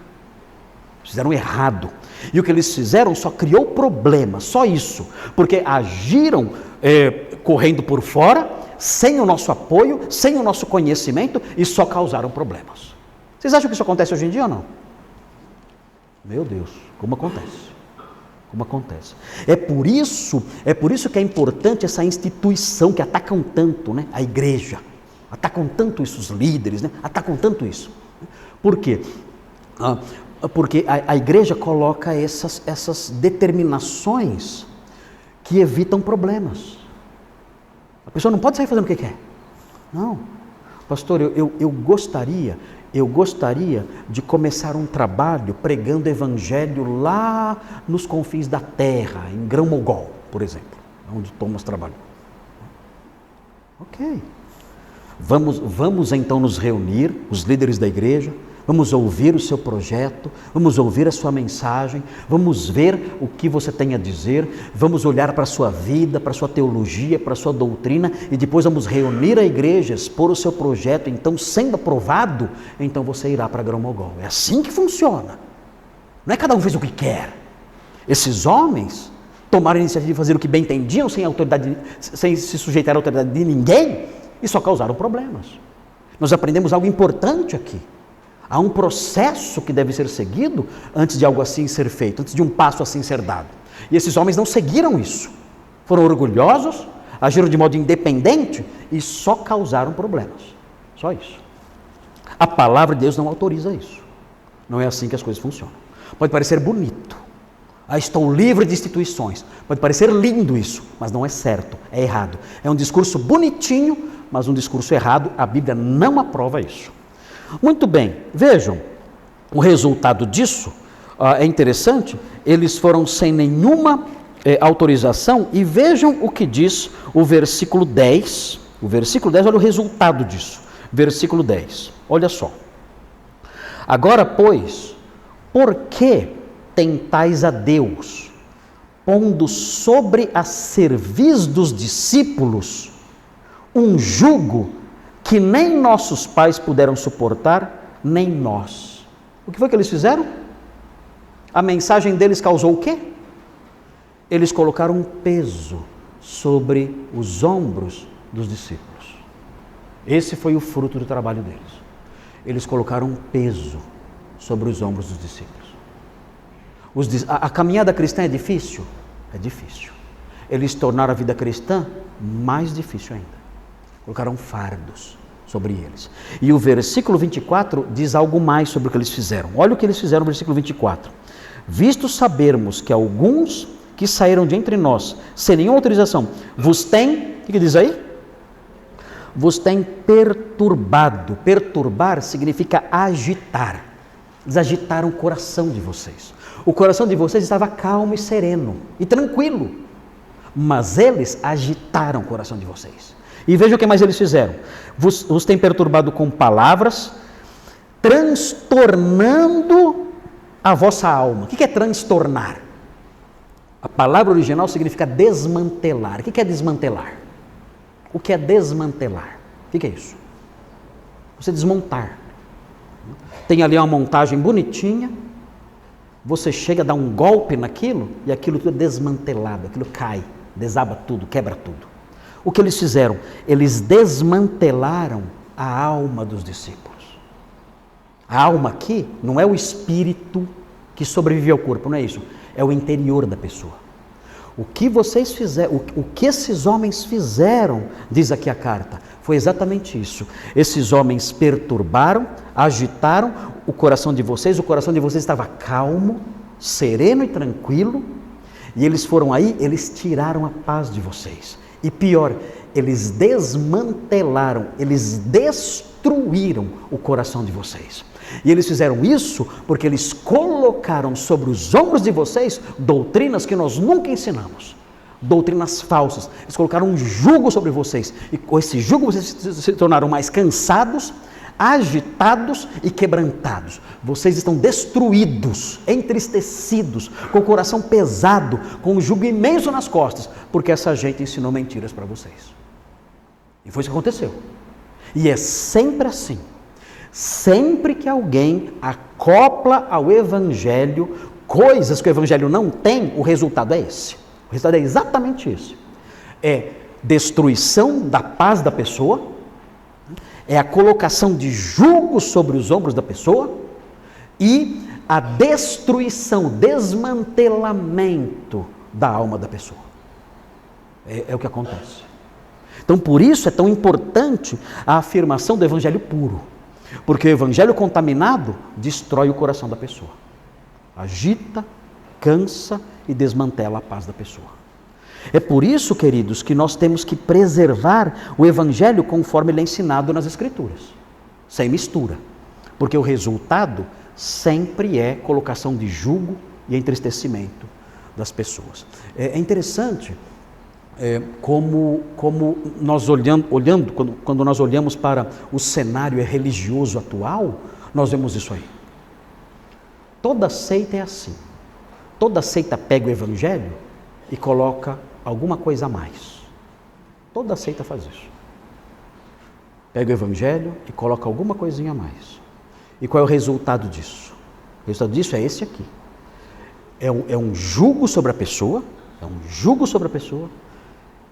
Fizeram errado. E o que eles fizeram só criou problema, só isso, porque agiram correndo por fora, sem o nosso apoio, sem o nosso conhecimento, e só causaram problemas. Vocês acham que isso acontece hoje em dia ou não? Meu Deus, como acontece? Como acontece. É por isso que é importante essa instituição que atacam tanto, né? A igreja. Atacam tanto isso os líderes, né? Atacam tanto isso. Por quê? Porque a igreja coloca essas determinações que evitam problemas. A pessoa não pode sair fazendo o que quer. Não. Pastor, eu gostaria de começar um trabalho pregando evangelho lá nos confins da terra, em Grão-Mogol, por exemplo, onde Thomas trabalhou. Ok. Vamos então nos reunir, os líderes da igreja, vamos ouvir o seu projeto, vamos ouvir a sua mensagem, vamos ver o que você tem a dizer, vamos olhar para a sua vida, para a sua teologia, para a sua doutrina e depois vamos reunir a igreja, expor o seu projeto, então sendo aprovado, então você irá para Grão-Mogol. É assim que funciona. Não é cada um fez o que quer. Esses homens tomaram a iniciativa de fazer o que bem entendiam, sem se sujeitar à autoridade de ninguém, e só causaram problemas. Nós aprendemos algo importante aqui. Há um processo que deve ser seguido antes de algo assim ser feito, antes de um passo assim ser dado. E esses homens não seguiram isso. Foram orgulhosos, agiram de modo independente e só causaram problemas. Só isso. A palavra de Deus não autoriza isso. Não é assim que as coisas funcionam. Pode parecer bonito. Estou livre de instituições. Pode parecer lindo isso, mas não é certo, é errado. É um discurso bonitinho, mas um discurso errado. A Bíblia não aprova isso. Muito bem, vejam, o resultado disso é interessante. Eles foram sem nenhuma autorização e vejam o que diz o versículo 10. O versículo 10, olha o resultado disso. Versículo 10, olha só. Agora, pois, por que tentais a Deus, pondo sobre a cerviz dos discípulos um jugo que nem nossos pais puderam suportar, nem nós? O que foi que eles fizeram? A mensagem deles causou o quê? Eles colocaram um peso sobre os ombros dos discípulos. Esse foi o fruto do trabalho deles. Eles colocaram um peso sobre os ombros dos discípulos. A caminhada cristã é difícil? É difícil. Eles tornaram a vida cristã mais difícil ainda. Colocaram fardos sobre eles. E o versículo 24 diz algo mais sobre o que eles fizeram. Olha o que eles fizeram no versículo 24. Visto sabermos que alguns que saíram de entre nós, sem nenhuma autorização, vos têm, o que diz aí? Vos têm perturbado. Perturbar significa agitar. Eles agitaram o coração de vocês. O coração de vocês estava calmo e sereno e tranquilo, mas eles agitaram o coração de vocês. E veja o que mais eles fizeram. Vos têm perturbado com palavras, transtornando a vossa alma. O que é transtornar? A palavra original significa desmantelar. O que é desmantelar? O que é desmantelar? O que é isso? Você desmontar. Tem ali uma montagem bonitinha, você chega a dar um golpe naquilo e aquilo tudo é desmantelado, aquilo cai, desaba tudo, quebra tudo. O que eles fizeram? Eles desmantelaram a alma dos discípulos. A alma aqui não é o espírito que sobrevive ao corpo, não é isso. É o interior da pessoa. O que vocês fizeram, o que esses homens fizeram, diz aqui a carta, foi exatamente isso. Esses homens perturbaram, agitaram o coração de vocês estava calmo, sereno e tranquilo, e eles foram aí, eles tiraram a paz de vocês. E pior, eles desmantelaram, eles destruíram o coração de vocês. E eles fizeram isso porque eles colocaram sobre os ombros de vocês doutrinas que nós nunca ensinamos. Doutrinas falsas. Eles colocaram um jugo sobre vocês. E com esse jugo vocês se tornaram mais cansados, agitados e quebrantados. Vocês estão destruídos, entristecidos, com o coração pesado, com um jugo imenso nas costas, porque essa gente ensinou mentiras para vocês. E foi isso que aconteceu. E é sempre assim. Sempre que alguém acopla ao Evangelho coisas que o Evangelho não tem, o resultado é esse. O resultado é exatamente esse. É destruição da paz da pessoa, é a colocação de jugo sobre os ombros da pessoa e a destruição, desmantelamento da alma da pessoa. É o que acontece. Então, por isso é tão importante a afirmação do Evangelho puro. Porque o Evangelho contaminado destrói o coração da pessoa. Agita, cansa e desmantela a paz da pessoa. É por isso, queridos, que nós temos que preservar o Evangelho conforme ele é ensinado nas Escrituras. Sem mistura. Porque o resultado sempre é colocação de jugo e entristecimento das pessoas. É interessante como nós olhando quando nós olhamos para o cenário religioso atual, nós vemos isso aí. Toda seita é assim. Toda seita pega o evangelho e coloca alguma coisa a mais. Toda seita faz isso. Pega o evangelho e coloca alguma coisinha a mais. E qual é o resultado disso? O resultado disso é esse aqui. É um jugo sobre a pessoa,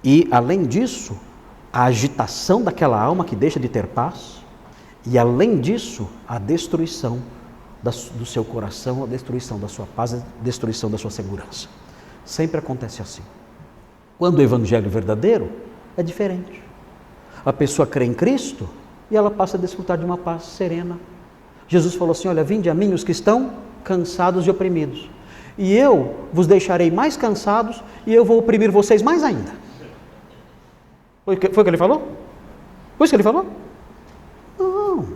e além disso, a agitação daquela alma que deixa de ter paz, e além disso, a destruição do seu coração, a destruição da sua paz, a destruição da sua segurança. Sempre acontece assim. Quando o evangelho verdadeiro é diferente. A pessoa crê em Cristo e ela passa a desfrutar de uma paz serena. Jesus falou assim: olha, vinde a mim os que estão cansados e oprimidos, e eu vos deixarei mais cansados, e eu vou oprimir vocês mais ainda. Foi o que ele falou? Foi isso que ele falou? Não.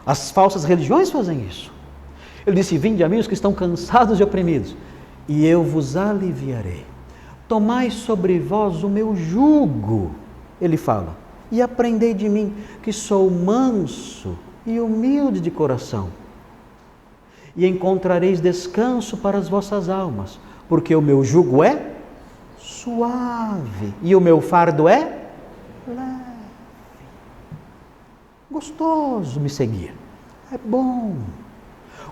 As falsas religiões fazem isso. Ele disse: vinde a mim os que estão cansados e oprimidos, e eu vos aliviarei. Tomai sobre vós o meu jugo, ele fala, e aprendei de mim, que sou manso e humilde de coração, e encontrareis descanso para as vossas almas, porque o meu jugo é suave e o meu fardo é leve. Gostoso me seguir, é bom.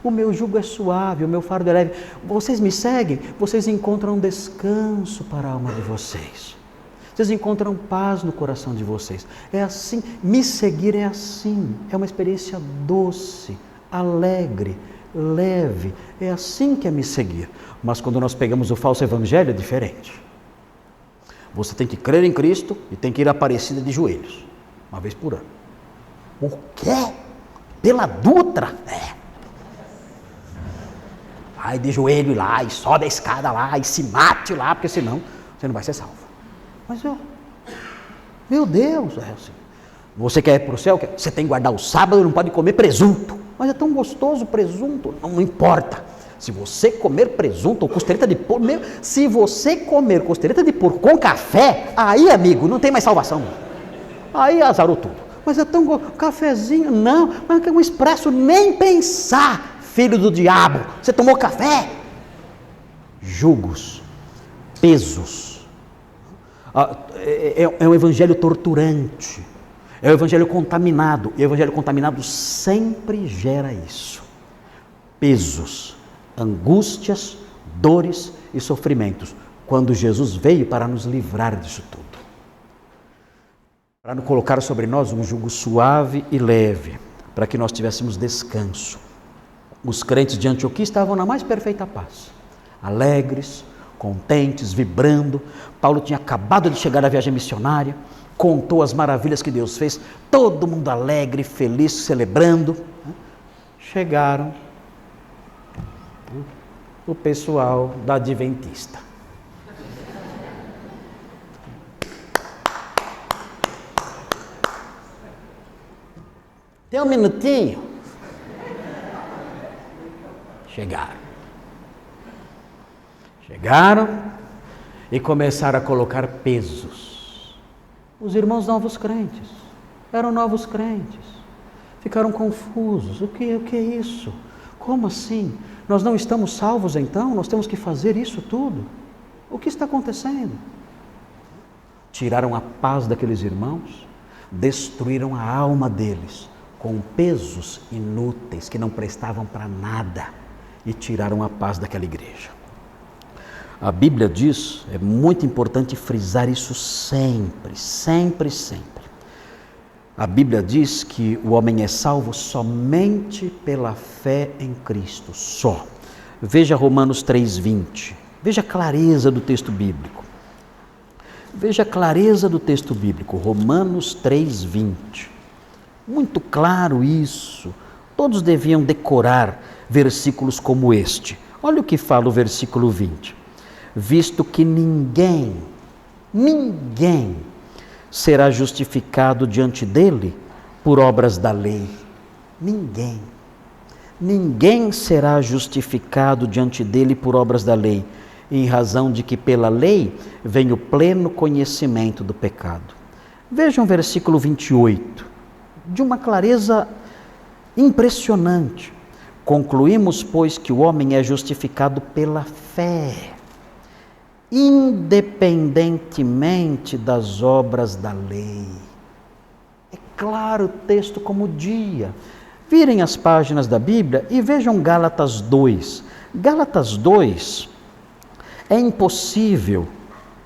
O meu jugo é suave, o meu fardo é leve. Vocês me seguem, vocês encontram descanso para a alma de vocês. Vocês encontram paz no coração de vocês. É assim, me seguir é assim. É uma experiência doce, alegre, leve. É assim que é me seguir. Mas quando nós pegamos o falso evangelho é diferente. Você tem que crer em Cristo e tem que ir à Aparecida de joelhos, uma vez por ano. O quê? Pela Dutra? Vai de joelho lá e sobe a escada lá e se mate lá, porque senão você não vai ser salvo. Mas meu Deus, é assim. Você quer ir para o céu? Você tem que guardar o sábado, não pode comer presunto. Mas é tão gostoso o presunto. Não importa. Se você comer presunto ou costeleta de porco, se você comer costeleta de porco com café, aí, amigo, não tem mais salvação. Aí azarou tudo. Mas é tão gostoso. Cafezinho, não. Mas um expresso, nem pensar. Filho do diabo, você tomou café? Jugos, pesos. É um evangelho torturante. É um evangelho contaminado. E o evangelho contaminado sempre gera isso. Pesos, angústias, dores e sofrimentos. Quando Jesus veio para nos livrar disso tudo. Para nos colocar sobre nós um jugo suave e leve. Para que nós tivéssemos descanso. Os crentes de Antioquia estavam na mais perfeita paz, alegres, contentes, vibrando. Paulo tinha acabado de chegar da viagem missionária, contou as maravilhas que Deus fez, todo mundo alegre, feliz, celebrando. Chegaram o pessoal da Adventista. Tem um minutinho? Chegaram e começaram a colocar pesos. Os irmãos novos crentes, eram novos crentes, ficaram confusos. O que é isso? Como assim? Nós não estamos salvos então? Nós temos que fazer isso tudo? O que está acontecendo? Tiraram a paz daqueles irmãos, destruíram a alma deles com pesos inúteis que não prestavam para nada. E tiraram a paz daquela igreja. A Bíblia diz, é muito importante frisar isso sempre, sempre, sempre. A Bíblia diz que o homem é salvo somente pela fé em Cristo, só. Veja Romanos 3:20, veja a clareza do texto bíblico. Veja a clareza do texto bíblico, Romanos 3:20. Muito claro isso, todos deviam decorar versículos como este. Olha o que fala o versículo 20. Visto que ninguém será justificado diante dele por obras da lei. Ninguém será justificado diante dele por obras da lei, em razão de que pela lei vem o pleno conhecimento do pecado. Vejam o versículo 28, de uma clareza Impressionante. Concluímos, pois, que o homem é justificado pela fé, independentemente das obras da lei. É claro o texto como o dia. Virem as páginas da Bíblia e vejam Gálatas 2. Gálatas 2, é impossível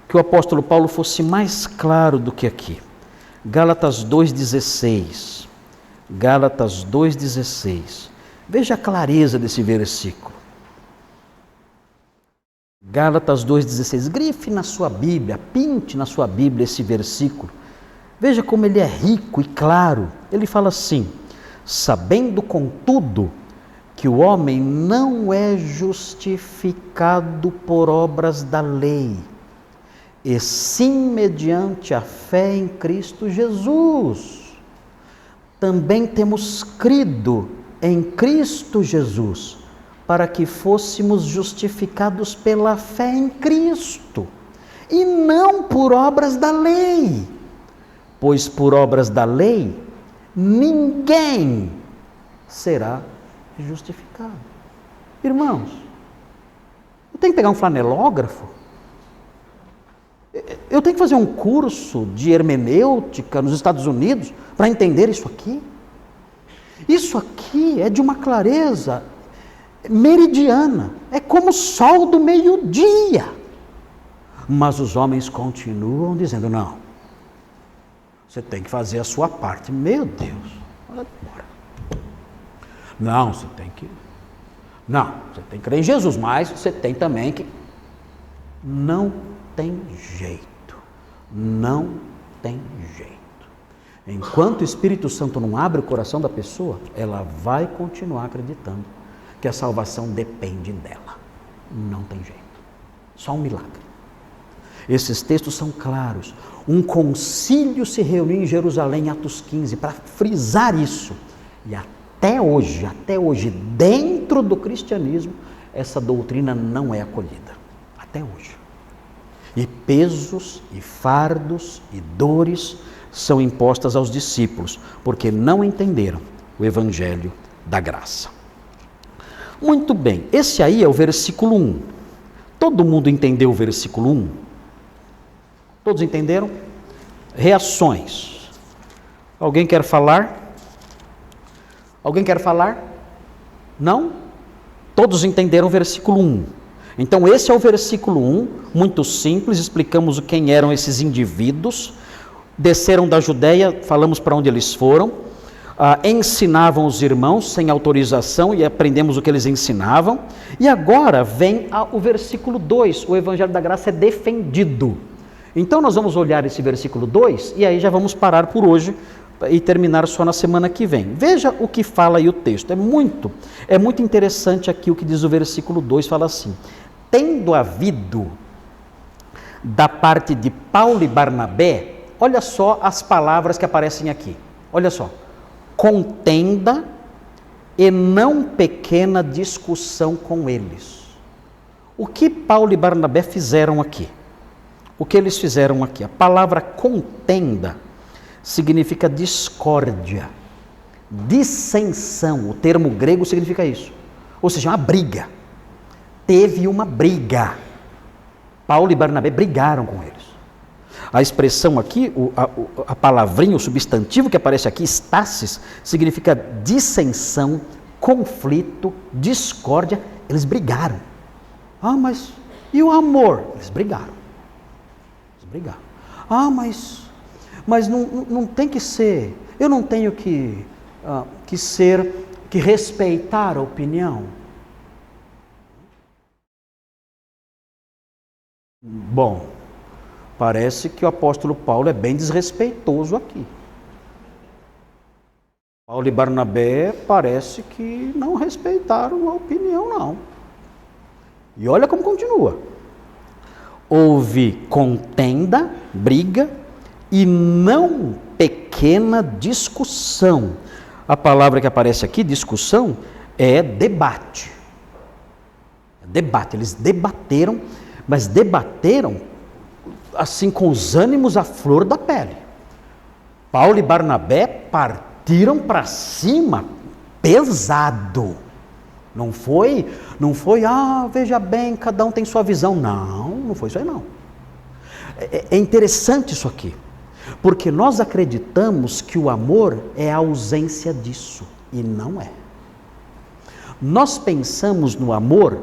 que o apóstolo Paulo fosse mais claro do que aqui. Gálatas 2,16. Gálatas 2,16. Veja a clareza desse versículo. Gálatas 2,16. Grife na sua Bíblia, pinte na sua Bíblia esse versículo. Veja como ele é rico e claro. Ele fala assim: sabendo, contudo, que o homem não é justificado por obras da lei, e sim mediante a fé em Cristo Jesus. Também temos crido em Cristo Jesus, para que fôssemos justificados pela fé em Cristo, e não por obras da lei, pois por obras da lei ninguém será justificado. Irmãos, eu tenho que pegar um flanelógrafo? Eu tenho que fazer um curso de hermenêutica nos Estados Unidos para entender isso aqui? Isso aqui é de uma clareza meridiana, é como o sol do meio-dia. Mas os homens continuam dizendo: não, você tem que fazer a sua parte. Meu Deus, olha embora. Não, você tem que crer em Jesus, mas você tem também que... Não tem jeito, não tem jeito. Enquanto o Espírito Santo não abre o coração da pessoa, ela vai continuar acreditando que a salvação depende dela. Não tem jeito. Só um milagre. Esses textos são claros. Um concílio se reuniu em Jerusalém, em Atos 15, para frisar isso. E até hoje, dentro do cristianismo, essa doutrina não é acolhida. Até hoje. E pesos, e fardos, e dores são impostas aos discípulos, porque não entenderam o evangelho da graça. Muito bem, esse aí é o versículo 1. Todo mundo entendeu o versículo 1? Todos entenderam? Reações. Alguém quer falar? Alguém quer falar? Não? Todos entenderam o versículo 1. Então esse é o versículo 1, muito simples, explicamos quem eram esses indivíduos. Desceram da Judeia, falamos para onde eles foram, ensinavam os irmãos sem autorização e aprendemos o que eles ensinavam. E agora vem o versículo 2, o Evangelho da Graça é defendido. Então nós vamos olhar esse versículo 2 e aí já vamos parar por hoje e terminar só na semana que vem. Veja o que fala aí o texto, é muito interessante aqui o que diz o versículo 2, fala assim: tendo havido da parte de Paulo e Barnabé, olha só as palavras que aparecem aqui, olha só: contenda e não pequena discussão com eles. O que Paulo e Barnabé fizeram aqui? O que eles fizeram aqui? A palavra contenda significa discórdia, dissensão, o termo grego significa isso, ou seja, uma briga. Teve uma briga. Paulo e Barnabé brigaram com eles. A expressão aqui, a palavrinha, o substantivo que aparece aqui, stasis, significa dissensão, conflito, discórdia. Eles brigaram. Mas e o amor? Eles brigaram. Mas não tem que ser, eu não tenho que respeitar a opinião. Bom, parece que o apóstolo Paulo é bem desrespeitoso aqui. Paulo e Barnabé parece que não respeitaram a opinião, não. E olha como continua. Houve contenda, briga, e não pequena discussão. A palavra que aparece aqui, discussão, é debate. Eles debateram, mas debateram assim com os ânimos à flor da pele. Paulo e Barnabé partiram para cima pesado. Não foi, veja bem, cada um tem sua visão. Não foi isso aí não. É interessante isso aqui, porque nós acreditamos que o amor é a ausência disso, e não é. Nós pensamos no amor,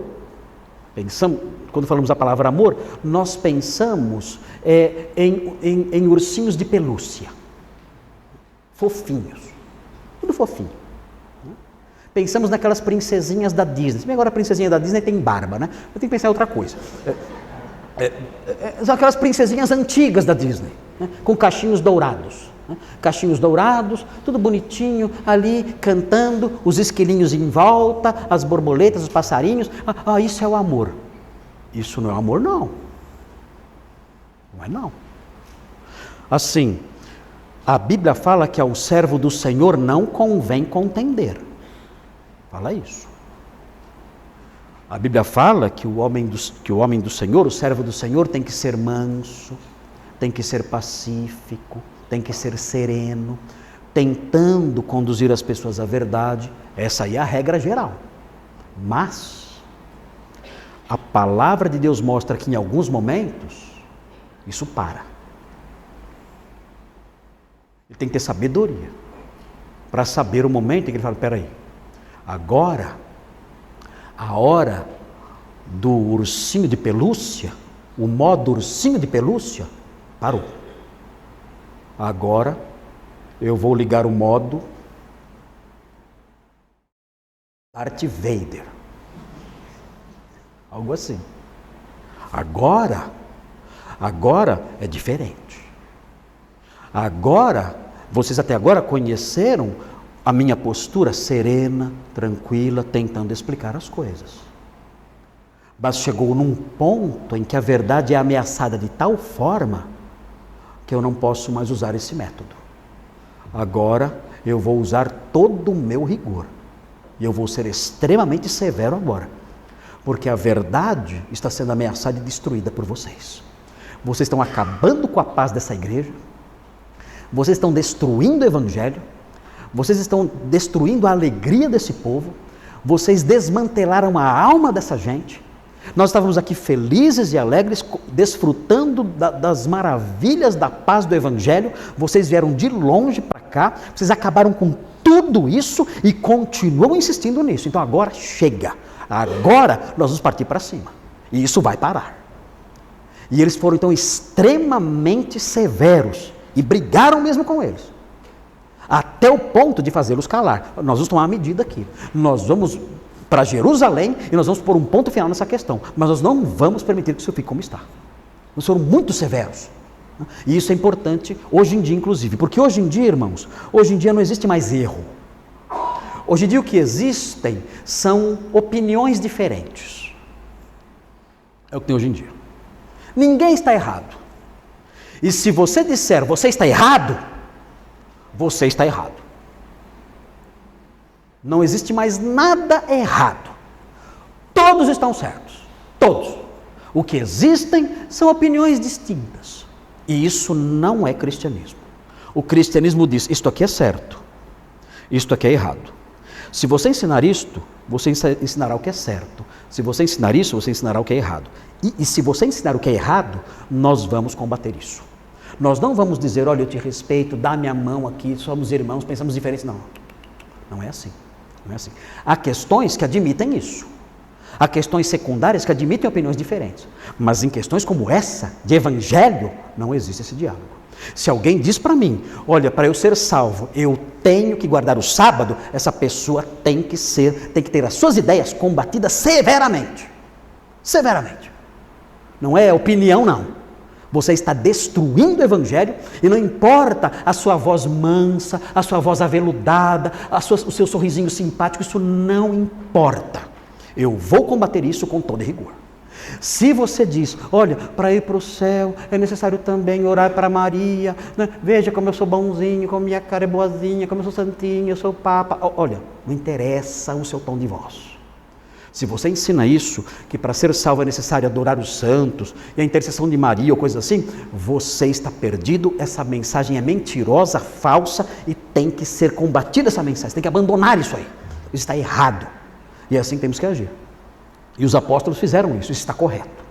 quando falamos a palavra amor, nós pensamos em ursinhos de pelúcia, fofinhos, tudo fofinho. Pensamos naquelas princesinhas da Disney. Se bem agora a princesinha da Disney tem barba, né? Eu tenho que pensar em outra coisa. São aquelas princesinhas antigas da Disney, né? Com cachinhos dourados. Né? Cachinhos dourados, tudo bonitinho, ali cantando, os esquilinhos em volta, as borboletas, os passarinhos. Isso é o amor. Isso não é amor, não. Não é não. Assim, a Bíblia fala que ao servo do Senhor não convém contender. Fala isso. A Bíblia fala que o homem do Senhor, o servo do Senhor, tem que ser manso, tem que ser pacífico, tem que ser sereno, tentando conduzir as pessoas à verdade. Essa aí é a regra geral. Mas a palavra de Deus mostra que em alguns momentos isso para. Ele tem que ter sabedoria para saber o momento em que ele fala, peraí, agora, a hora do ursinho de pelúcia, o modo ursinho de pelúcia, parou. Agora eu vou ligar o modo Darth Vader. Algo assim. Agora é diferente. Agora, vocês até agora conheceram a minha postura serena, tranquila, tentando explicar as coisas. Mas chegou num ponto em que a verdade é ameaçada de tal forma que eu não posso mais usar esse método. Agora eu vou usar todo o meu rigor. E eu vou ser extremamente severo agora. Porque a verdade está sendo ameaçada e destruída por vocês. Vocês estão acabando com a paz dessa igreja. Vocês estão destruindo o evangelho. Vocês estão destruindo a alegria desse povo. Vocês desmantelaram a alma dessa gente. Nós estávamos aqui felizes e alegres, desfrutando das maravilhas da paz do evangelho. Vocês vieram de longe para cá. Vocês acabaram com tudo isso e continuam insistindo nisso. Então agora chega. Agora nós vamos partir para cima. E isso vai parar. E eles foram então extremamente severos e brigaram mesmo com eles. Até o ponto de fazê-los calar. Nós vamos tomar uma medida aqui. Nós vamos para Jerusalém e nós vamos pôr um ponto final nessa questão. Mas nós não vamos permitir que isso fique como está. Nós foram muito severos. E isso é importante hoje em dia, inclusive. Porque hoje em dia, irmãos, hoje em dia não existe mais erro. Hoje em dia o que existem são opiniões diferentes. É o que tem hoje em dia. Ninguém está errado. E se você disser, você está errado, você está errado. Não existe mais nada errado. Todos estão certos. Todos. O que existem são opiniões distintas. E isso não é cristianismo. O cristianismo diz, isto aqui é certo, isto aqui é errado. Se você ensinar isto, você ensinará o que é certo. Se você ensinar isso, você ensinará o que é errado. E se você ensinar o que é errado, nós vamos combater isso. Nós não vamos dizer, olha, eu te respeito, dá minha mão aqui, somos irmãos, pensamos diferentes. Não, não é assim. Não é assim. Há questões que admitem isso. Há questões secundárias que admitem opiniões diferentes. Mas em questões como essa, de evangelho, não existe esse diálogo. Se alguém diz para mim, olha, para eu ser salvo, eu tenho que guardar o sábado, essa pessoa tem que ter as suas ideias combatidas severamente. Severamente. Não é opinião, não. Você está destruindo o evangelho e não importa a sua voz mansa, a sua voz aveludada, o seu sorrisinho simpático, isso não importa. Eu vou combater isso com todo rigor. Se você diz, olha, para ir para o céu é necessário também orar para Maria, né? Veja como eu sou bonzinho, como minha cara é boazinha, como eu sou santinho, eu sou papa. Olha, não interessa o seu tom de voz. Se você ensina isso, que para ser salvo é necessário adorar os santos e a intercessão de Maria ou coisa assim, você está perdido, essa mensagem é mentirosa, falsa e tem que ser combatida essa mensagem, tem que abandonar isso aí. está errado. E é assim que temos que agir. E os apóstolos fizeram isso está correto.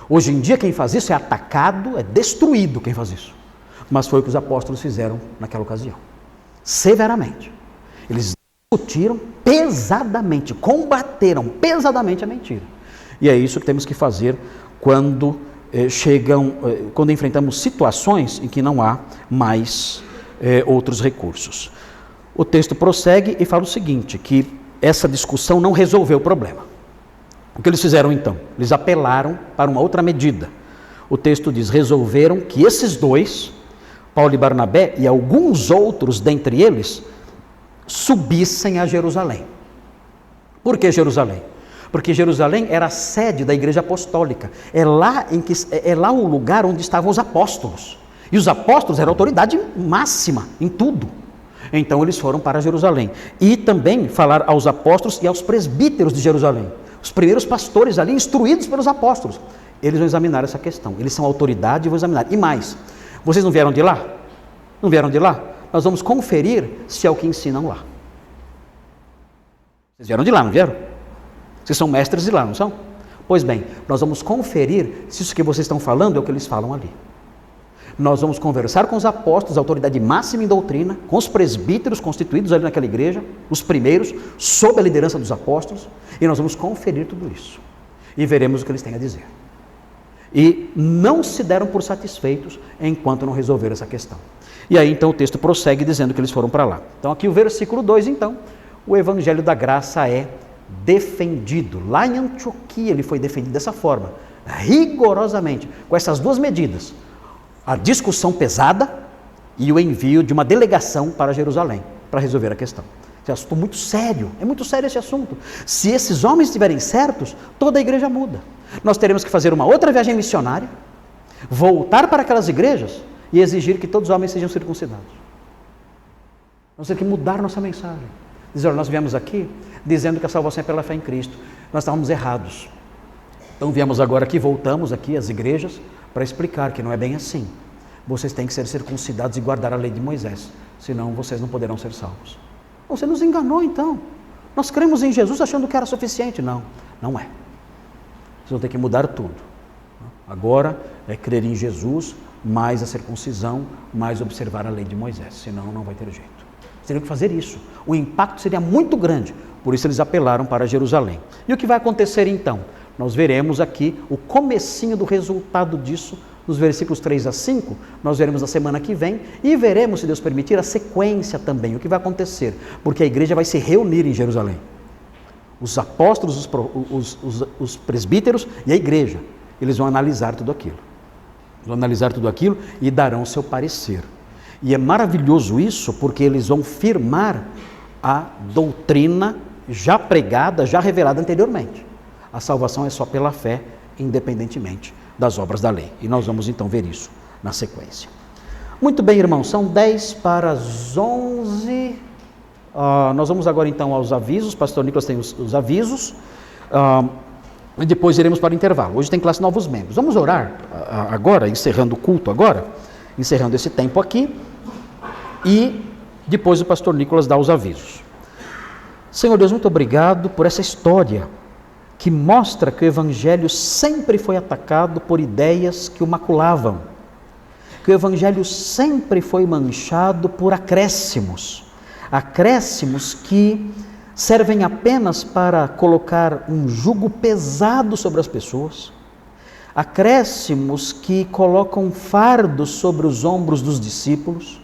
Hoje em dia quem faz isso é atacado, é destruído quem faz isso. Mas foi o que os apóstolos fizeram naquela ocasião. Severamente. Eles discutiram pesadamente, combateram pesadamente a mentira. E é isso que temos que fazer quando quando enfrentamos situações em que não há mais outros recursos. O texto prossegue e fala o seguinte, que essa discussão não resolveu o problema. O que eles fizeram então? Eles apelaram para uma outra medida. O texto diz, resolveram que esses dois, Paulo e Barnabé e alguns outros dentre eles, subissem a Jerusalém. Por que Jerusalém? Porque Jerusalém era a sede da igreja apostólica. É lá o lugar onde estavam os apóstolos. E os apóstolos eram a autoridade máxima em tudo. Então eles foram para Jerusalém. E também falar aos apóstolos e aos presbíteros de Jerusalém. Os primeiros pastores ali, instruídos pelos apóstolos. Eles vão examinar essa questão. Eles são autoridade e vão examinar. E mais, vocês não vieram de lá? Não vieram de lá? Nós vamos conferir se é o que ensinam lá. Vocês vieram de lá, não vieram? Vocês são mestres de lá, não são? Pois bem, nós vamos conferir se isso que vocês estão falando é o que eles falam ali. Nós vamos conversar com os apóstolos, a autoridade máxima em doutrina, com os presbíteros constituídos ali naquela igreja, os primeiros, sob a liderança dos apóstolos, e nós vamos conferir tudo isso. E veremos o que eles têm a dizer. E não se deram por satisfeitos enquanto não resolveram essa questão. E aí então o texto prossegue dizendo que eles foram para lá. Então aqui o versículo 2 então, o evangelho da graça é defendido. Lá em Antioquia ele foi defendido dessa forma, rigorosamente, com essas duas medidas, a discussão pesada e o envio de uma delegação para Jerusalém, para resolver a questão. Esse assunto é muito sério, é muito sério esse assunto. Se esses homens estiverem certos, toda a igreja muda. Nós teremos que fazer uma outra viagem missionária, voltar para aquelas igrejas e exigir que todos os homens sejam circuncidados. Nós temos que mudar nossa mensagem. Dizer, olha, nós viemos aqui dizendo que a salvação é pela fé em Cristo. Nós estávamos errados. Então viemos agora aqui, voltamos aqui às igrejas para explicar que não é bem assim. Vocês têm que ser circuncidados e guardar a lei de Moisés, senão vocês não poderão ser salvos. Você nos enganou então. Nós cremos em Jesus achando que era suficiente. Não, não é. Vocês vão ter que mudar tudo. Agora é crer em Jesus, mais a circuncisão, mais observar a lei de Moisés, senão não vai ter jeito. Teriam que fazer isso. O impacto seria muito grande. Por isso eles apelaram para Jerusalém. E o que vai acontecer então? Nós veremos aqui o comecinho do resultado disso, nos versículos 3 a 5, nós veremos na semana que vem, e veremos, se Deus permitir, a sequência também, o que vai acontecer, porque a igreja vai se reunir em Jerusalém. Os apóstolos, os presbíteros e a igreja, eles vão analisar tudo aquilo. Vão analisar tudo aquilo e darão o seu parecer. E é maravilhoso isso, porque eles vão firmar a doutrina já pregada, já revelada anteriormente. A salvação é só pela fé, independentemente das obras da lei. E nós vamos então ver isso na sequência. Muito bem, irmãos, são 10 para as 11. Nós vamos agora então aos avisos. O pastor Nicolas tem os avisos. E depois iremos para o intervalo. Hoje tem classe Novos Membros. Vamos orar agora, encerrando o culto agora, encerrando esse tempo aqui. E depois o pastor Nicolas dá os avisos. Senhor Deus, muito obrigado por essa história que mostra que o Evangelho sempre foi atacado por ideias que o maculavam, que o Evangelho sempre foi manchado por acréscimos que servem apenas para colocar um jugo pesado sobre as pessoas, acréscimos que colocam fardos sobre os ombros dos discípulos,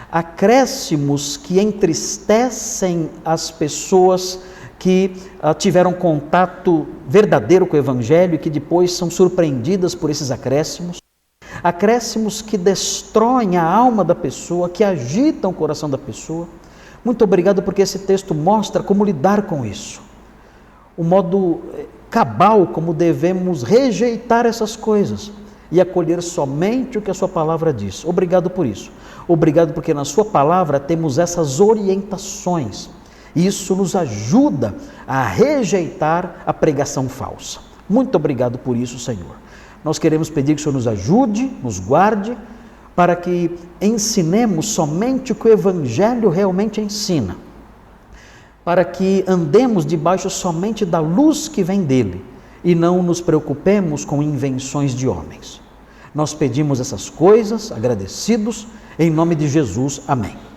acréscimos que entristecem as pessoas que tiveram contato verdadeiro com o Evangelho e que depois são surpreendidas por esses acréscimos, acréscimos que destroem a alma da pessoa, que agitam o coração da pessoa. Muito obrigado porque esse texto mostra como lidar com isso, o modo cabal como devemos rejeitar essas coisas e acolher somente o que a sua palavra diz. Obrigado por isso. Obrigado porque na sua palavra temos essas orientações. Isso nos ajuda a rejeitar a pregação falsa. Muito obrigado por isso, Senhor. Nós queremos pedir que o Senhor nos ajude, nos guarde, para que ensinemos somente o que o Evangelho realmente ensina. para que andemos debaixo somente da luz que vem dele e não nos preocupemos com invenções de homens. Nós pedimos essas coisas, agradecidos, em nome de Jesus. Amém.